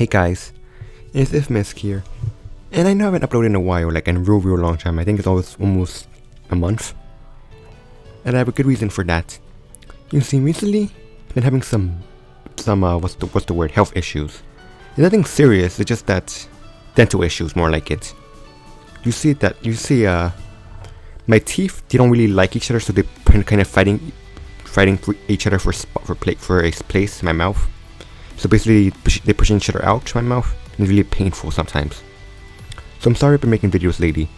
Hey guys, it's Misk here, and I know I haven't uploaded in a while, like in a real long time. I think it's almost a month, and I have a good reason for that. You see, recently I've been having some what's the word, health issues. It's nothing serious. It's just that dental issues, more like it. You see, my teeth, they don't really like each other, so they're kind of fighting for each other for a place in my mouth. So basically, they're pushing each other out to my mouth, and it's really painful sometimes. So I'm sorry I've been making videos lately.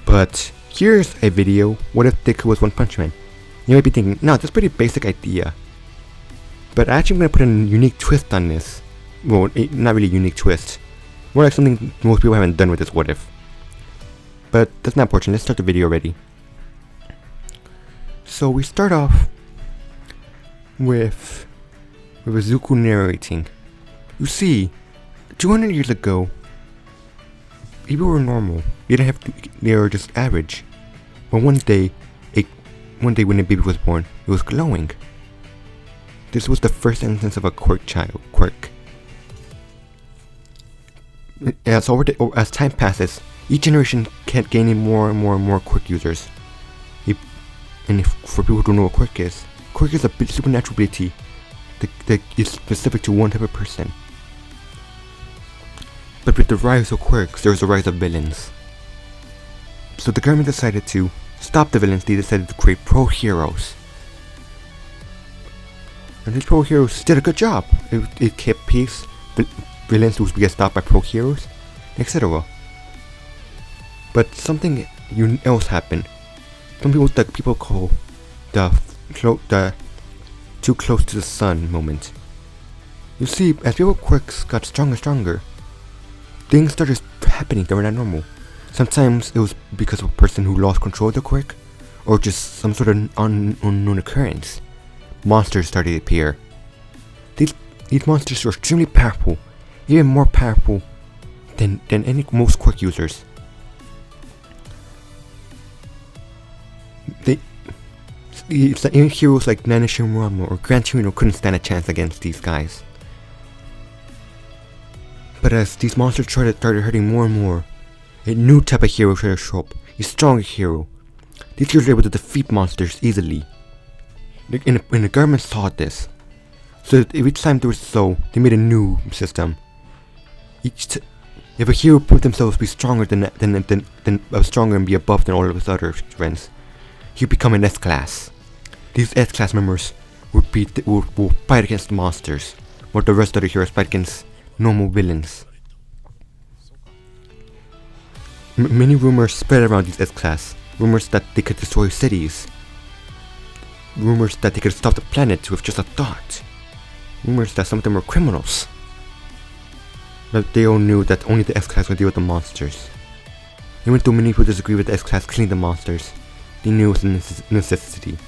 But here's a video, what if deku was One Punch Man? You might be thinking, no, that's a pretty basic idea. But actually I'm going to put a unique twist on this. Well, not really a unique twist. More like something most people haven't done with this what if. But that's not important, let's start the video already. So we start off with Izuku narrating. You see, 200 years ago, people were normal. They were just average. But one day when a baby was born, it was glowing. This was the first instance of a quirk. As time passes, each generation kept gaining more and more quirk users. For people who don't know what quirk is a supernatural ability that is specific to one type of person. But with the rise of quirks, there was a rise of villains. So the government decided to stop the villains. They decided to create pro-heroes. And these pro-heroes did a good job. It kept peace. Villains would get stopped by pro-heroes, etc. But something else happened. Some people call the too close to the sun moment. You see, as people quirks got stronger, things started happening that were not normal. Sometimes it was because of a person who lost control of the quirk, or just some sort of unknown occurrence. Monsters started to appear. These monsters were extremely powerful, even more powerful than most quirk users. Even heroes like Nanishin or Gran Torino couldn't stand a chance against these guys. But as these monsters started hurting more and more, a new type of hero started to show up, a stronger hero. These heroes were able to defeat monsters easily. And the government saw this. So each time they made a new system. If a hero proved themselves to be stronger stronger and be above than all of his other friends, he would become an S-class. These S-class members would fight against monsters, while the rest of the heroes fight against normal villains. Many rumors spread around these S-class. Rumors that they could destroy cities. Rumors that they could stop the planet with just a thought. Rumors that some of them were criminals. But they all knew that only the S-class would deal with the monsters. Even though many people disagree with the S-class killing the monsters, they knew it was a necessity.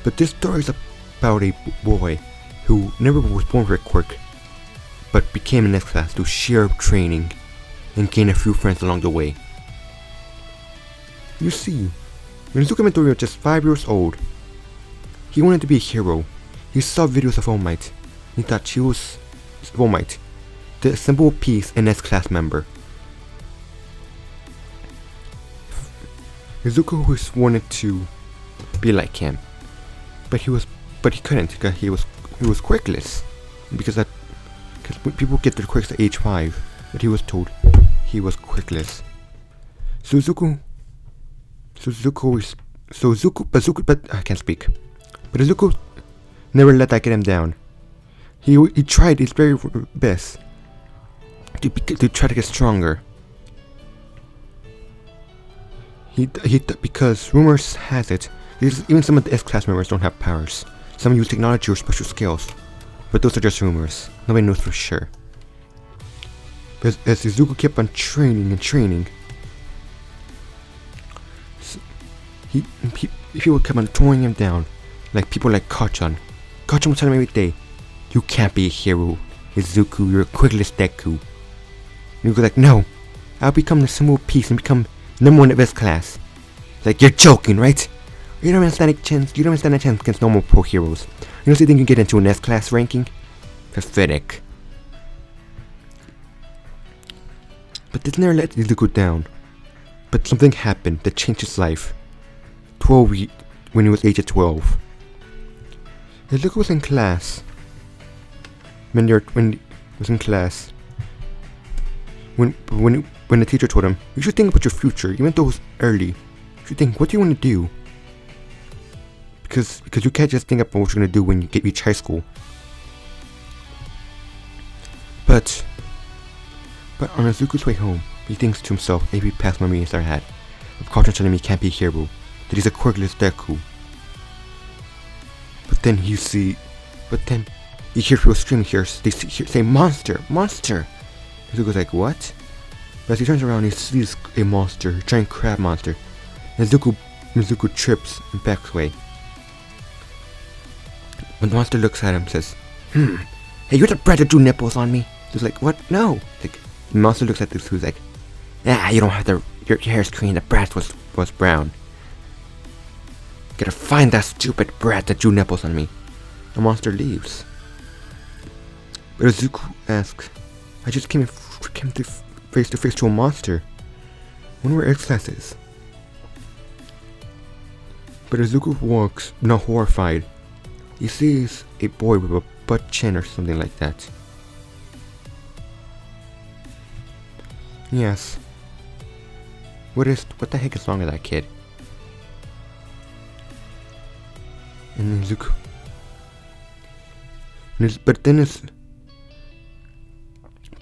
But this story is about a boy who never was born with a quirk, but became an S-class through sheer training and gained a few friends along the way. You see, when Izuku Midori was just 5 years old, he wanted to be a hero. He saw videos of All Might. He thought she was All Might, the symbol of peace and S-class member. Izuku wanted to be like him, but he couldn't because he was quirkless. Because people get their quirks at age 5, but he was told he was quirkless. But I can't speak. But Izuku never let that get him down. He tried his very best to try to get stronger. Because rumors has it, even some of the S-class members don't have powers. Some use technology or special skills, but those are just rumors. Nobody knows for sure. As Izuku kept on training, people kept on throwing him down. Like people like Kachan. Kachan would tell him every day, "You can't be a hero, Izuku. You're a quirkless deku." And Izuku's like, "No, I'll become the symbol of peace and become number 1 of S-class." Like, you're joking, right? You don't stand a chance against normal pro heroes. You don't think you can get into an S-class ranking? Pathetic. But this never let Izuku down. But something happened that changed his life. When he was age of 12. Izuku was in class. When he was in class. When the teacher told him, you should think about your future, even though it's early. You should think, what do you want to do? Because you can't just think about what you're going to do when you reach high school. But on Izuku's way home, he thinks to himself, every past memory he's ever had, of Cartoon telling him he can't be a hero, that he's a quirkless deku. But then he hears people screaming here, they say, monster, monster! Izuku's like, what? But as he turns around, he sees a monster, a giant crab monster. And Izuku trips and backs away. When the monster looks at him, says, hey, you're the brat that drew nipples on me. He's like, what? No. Like, the monster looks at this, who's like, you don't have your hair's green, the brat was brown. Gotta find that stupid brat that drew nipples on me. The monster leaves. But Izuku asks, I just came face to face to a monster. I wonder where X-Class is. But Izuku walks, not horrified. He sees a boy with a butt chin or something like that. Yes. What the heck is wrong with that kid? And Izuku.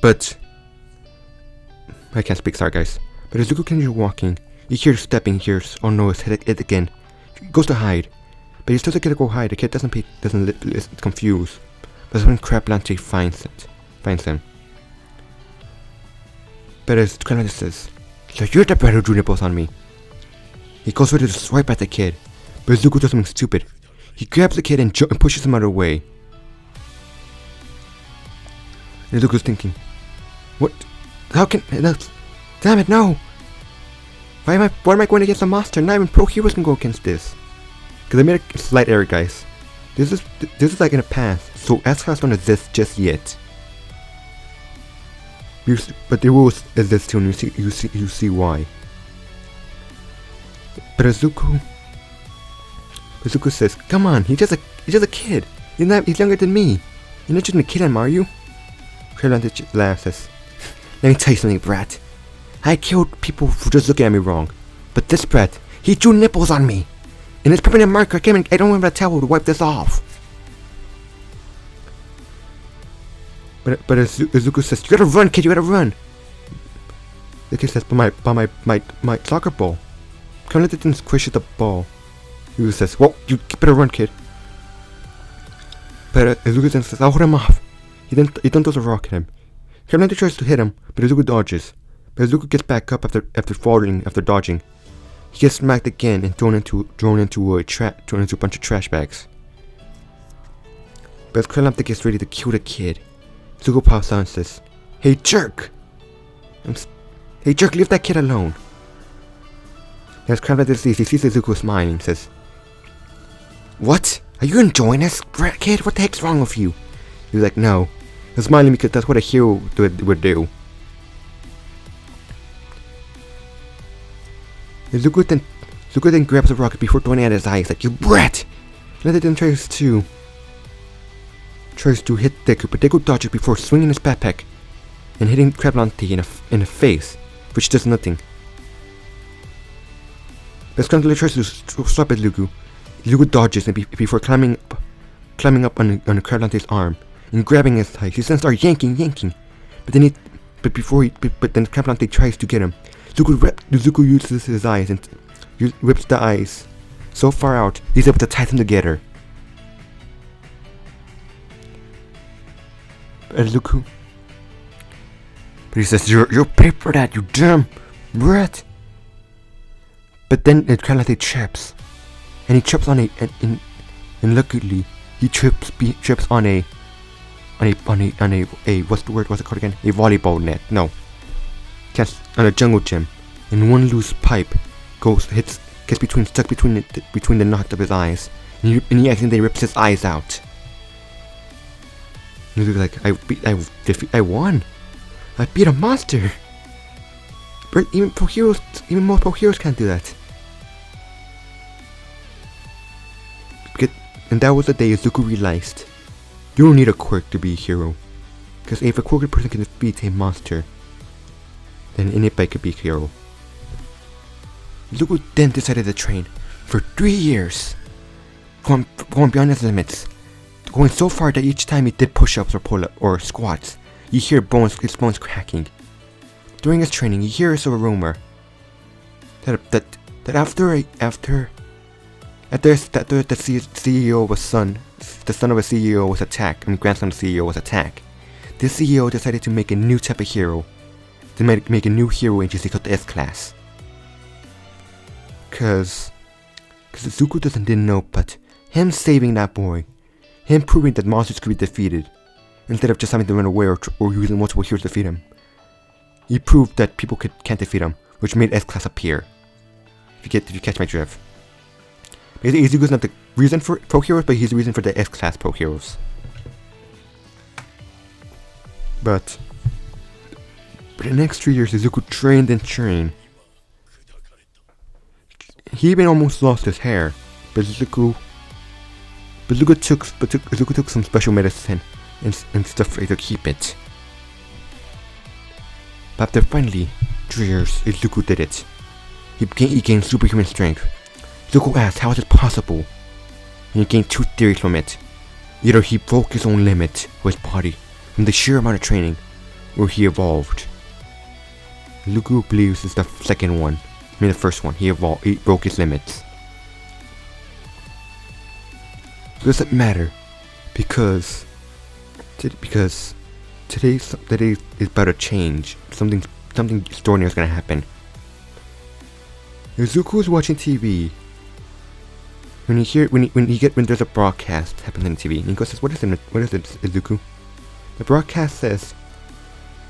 But I can't speak, sorry guys. But Izuku continues walking. He hears stepping, oh no, it's hit it again. He goes to hide. But he tells the kid to go hide. The kid doesn't confused. But that's when Crab Lante finds him. But as Crab Lante says, so you're the brat who drew nipples on me. He goes ready to swipe at the kid. But Izuku does something stupid. He grabs the kid and pushes him out of the way. And Izuku's thinking, what? How can... Damn it, no! Why am I going against a monster? Not even pro heroes can go against this. Because I made a slight error, guys. This is like in the past, so S-Class don't exist just yet. But the rules exist too, and you see why. But Izuku says, "Come on, he's just a kid. He's younger than me. You're not just a kid anymore, are you?" Krillin laughs, says, "Let me tell you something, brat. I killed people for just looking at me wrong, but this brat, he drew nipples on me. And it's permanent marker. I don't have a towel to wipe this off." But Izuku says, "You gotta run, kid. You gotta run." The kid says, "But my soccer ball." Krillin didn't squish the ball. Izuku says, "Well, you better run, kid." But Izuku then says, "I'll hold him off." He then throws a rock at him. Krillin tries to hit him, but Izuku dodges. But Izuku gets back up after dodging. He gets smacked again and thrown into a bunch of trash bags. But as Krillin gets ready to kill the kid, Izuku pops out and says, "Hey jerk! Hey jerk, leave that kid alone." As Krillin leaves, he sees Izuku smiling and says, "What? Are you enjoying this, kid? What the heck's wrong with you?" He's like, "No." He's smiling because that's what a hero would do. Izuku then grabs a rocket before throwing it at his eye. He's like, "You brat!" And then tries to hit Deku, but Deku dodges before swinging his backpack and hitting Crab Lante in the face, which does nothing. But Scrambler tries to stop at Izuku. Izuku dodges and before climbing up on Crab Lante's arm and grabbing his thighs. He then starts yanking. But then Crab Lante tries to get him. Izuku uses his eyes and whips the eyes so far out he's able to tie them together. But he says, "You're paid for that, you dumb brat." But then Crab Lante trips, and he trips on and luckily he trips on a what's it called again? A volleyball net. No. On a jungle gym, and one loose pipe gets stuck between the knot of his eyes, and he accidentally rips his eyes out. And Izuku's like, I won. I beat a monster. But even most pro heroes can't do that. And that was the day Izuku realized, you don't need a quirk to be a hero. Because if a quirked person can defeat a monster, then anybody could be a hero. Izuku then decided to train for 3 years, going beyond his limits, going so far that each time he did push-ups or pull-ups or squats, you hear his bones cracking. During his training, he hears a rumor that after the CEO was the son of a CEO was attacked, and grandson of the CEO was attacked. The CEO decided to make a new type of hero, to make a new hero agency called the S-Class. Cause Izuku didn't know, but him saving that boy, him proving that monsters could be defeated, instead of just having to run away or using multiple heroes to defeat him, he proved that people can't defeat him, which made S-Class appear. If you catch my drift. Basically, Izuku's not the reason for pro heroes, but he's the reason for the S-Class pro heroes. But for the next 3 years, Izuku trained and trained. He even almost lost his hair, but Izuku took some special medicine and stuff to keep it. But after finally 3 years, Izuku did it. He gained superhuman strength. Izuku asked, how is it possible? And he gained 2 theories from it. Either he broke his own limit with his body from the sheer amount of training, or he evolved. Izuku believes it's the second one. I mean the first one. He broke his limits. It doesn't matter, because today is about to change. Something extraordinary is gonna happen. Izuku is watching TV. When there's a broadcast happening on TV, and he goes, what is it, Izuku? The broadcast says,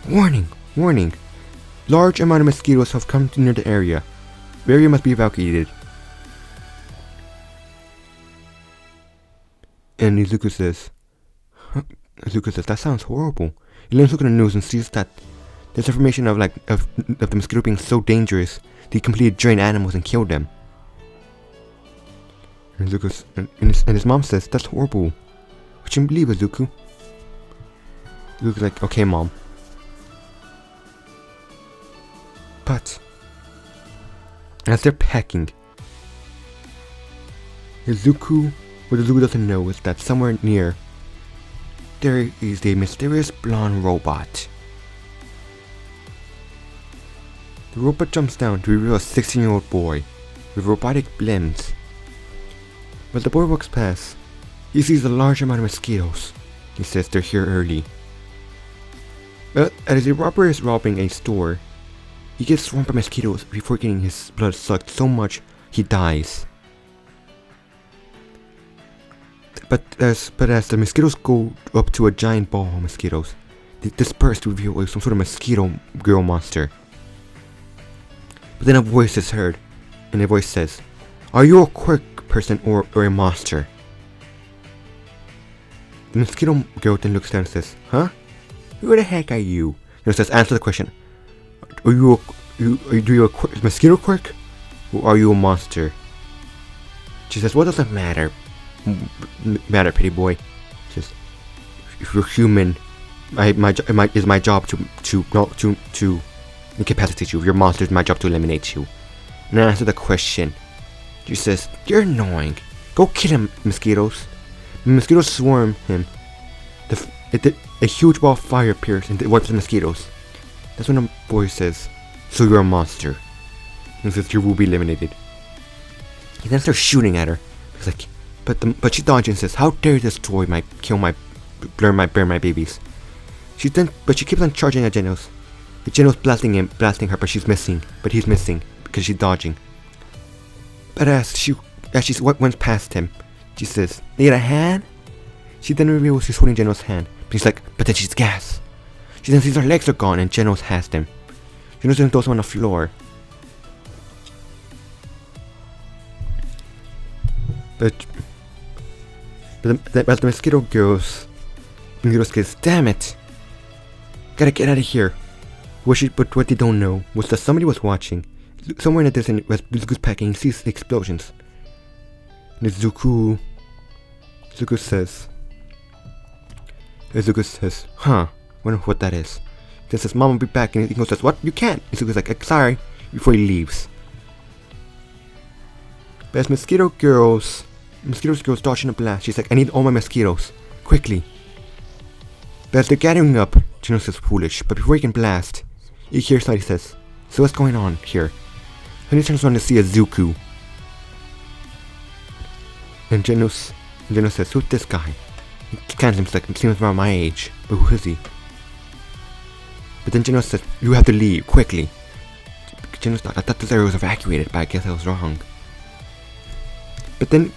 warning, warning, large amount of mosquitoes have come near the area. The area must be evacuated. And Izuku says, that sounds horrible. He looks at the news and sees that there's information of the mosquito being so dangerous that he completely drain animals and kill them. And his mom says, that's horrible. I shouldn't believe it, Izuku. Izuku's like, okay, mom. But as they're packing, what Izuku doesn't know is that somewhere near there is a mysterious blonde robot. The robot jumps down to reveal a 16-year-old boy with robotic limbs. When the boy walks past, he sees a large amount of mosquitoes. He says they're here early. But as the robber is robbing a store, he gets swarmed by mosquitoes before getting his blood sucked so much he dies. But as the mosquitoes go up to a giant ball of mosquitoes, they disperse to reveal some sort of mosquito girl monster. But then a voice is heard, and the voice says, are you a quirk person or a monster? The mosquito girl then looks down and says, huh? Who the heck are you? And it says, answer the question. Are you a mosquito quirk? Or are you a monster? She says, what does it matter? Matter, pretty boy. She says, if you're human, it's my job to incapacitate you. If you're a monster, it's my job to eliminate you. And I answer the question. She says, you're annoying. Go kill him, mosquitoes. The mosquitoes swarm him. A huge ball of fire appears and it wipes the mosquitoes. That's when the boy says, so you're a monster. And says, you will be eliminated. He then starts shooting at her. He's like, but she dodges and says, how dare this toy burn my babies. She keeps on charging at Genos. The Genos blasting her, but he's missing because she's dodging. But as she went past him, she says, need a hand? She then reveals she's holding Genos' hand. But he's like, but then she's gas. She then sees her legs are gone and Genos has them. Genos then throws him on the floor. But the mosquito girls Mosquito says, damn it! Gotta get out of here. But what they don't know was that somebody was watching. Somewhere in the distance was Zuku's packing, he sees the explosions. And Zuku says, huh, wonder what that is. Then says, Mom will be back, and Zuko says, what? You can't! And Zuko's like, sorry, before he leaves. But as Mosquito Girl's dodging a blast, she's like, I need all my mosquitoes, quickly. But as they're gathering up, Geno says, foolish, but before he can blast, he hears somebody says, so what's going on here? And he turns around to see a Zuku. And Geno says, who's this guy? He scans him, like, seems around my age, but who is he? But then Geno says, you have to leave, quickly. Geno's like, I thought this area was evacuated, but I guess I was wrong. But then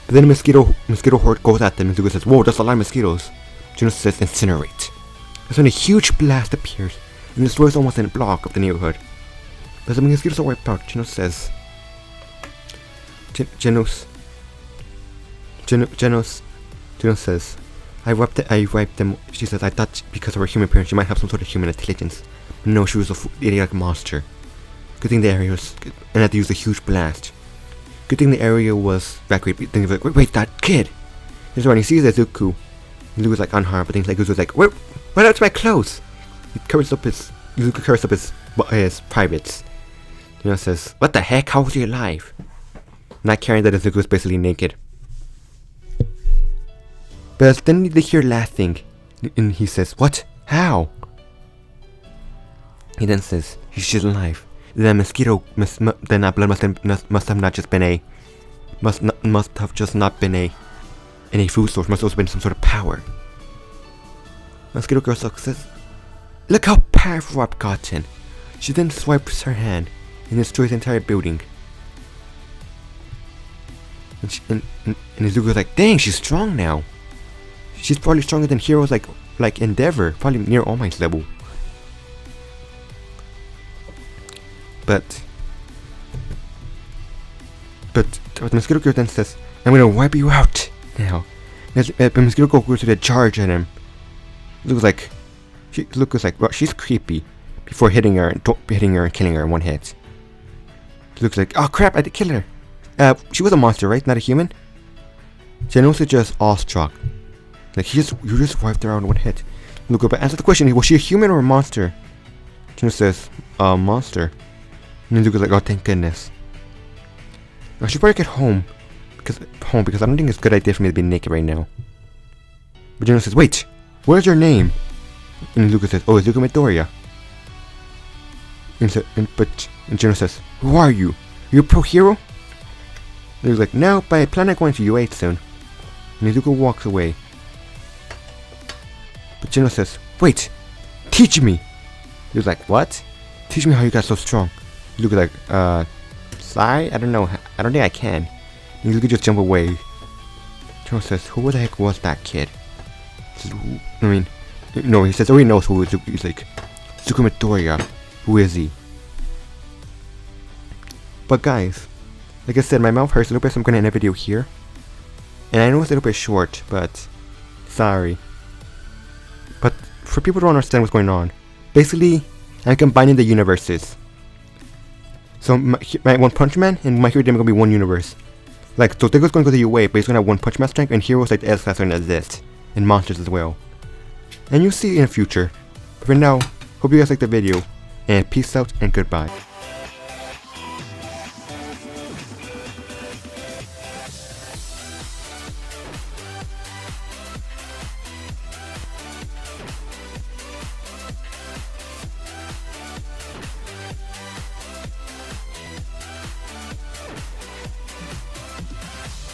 a mosquito horde goes at them, and Zuko says, whoa, that's a lot of mosquitoes. Geno says, incinerate. That's when a huge blast appears, and destroys almost a block of the neighborhood. But the mosquitoes are wiped out, Geno says, I wiped them. She says, I thought because of her human appearance she might have some sort of human intelligence. But no, she was a idiotic monster. Good thing the area was, and had to use a huge blast. Good thing the area was evacuated. Then he's like, wait, that kid! He's when he sees a Zuku. Zuku's like unharmed, but things like Zuku's like, what happened to my clothes? Zuku covers up his privates. Geno says, what the heck? How was he alive? Not caring that Zuku was basically naked. But then they hear laughing, and he says, what? How? He then says, she's alive. Then mosquito, then that blood must have just not been a food source. Must also been some sort of power. Mosquito Girl says, look how powerful I've gotten. She then swipes her hand and destroys the entire building. And Zuko's like, dang, she's strong now. She's probably stronger than heroes like Endeavor, probably near All Might's level. But the Mosquito Girl then says, I'm gonna wipe you out now. The Mosquito Girl goes to the charge at him. Looks like well, she's creepy before hitting her and killing her in one hit. Looks like, oh crap, I did kill her. She was a monster, right? Not a human? Geno's just awestruck. Like, you just wiped her out in one hit. Look, but answer the question, was she a human or a monster? Geno says, monster. And then Zuko's like, oh, thank goodness. I should probably get home because I don't think it's a good idea for me to be naked right now. But Geno says, wait, what's your name? And Zuko says, oh, it's Zuko Midoriya. And Geno says, who are you? Are you a pro hero? And he's like, no, but I plan on going to UA soon. And Zuko walks away. But Geno says, wait, teach me. He was like, what? Teach me how you got so strong. Zuko's like, sorry, I don't know. I don't think I can. And Zuko just jump away. Geno says, who the heck was that kid? Says, no, he says, oh, he knows who it is. He's like, Zuko Midoriya. Who is he? But guys, like I said, my mouth hurts a little bit, so I'm gonna end the video here. And I know it's a little bit short, but sorry. But for people who don't understand what's going on, basically, I'm combining the universes. So my One Punch Man and My Hero Academia are gonna be one universe. Like, so Deku's gonna go to UA, but he's gonna have One Punch Man strength, and heroes like the S-Class are gonna exist, and monsters as well. And you'll see in the future. But for now, hope you guys liked the video, and peace out and goodbye.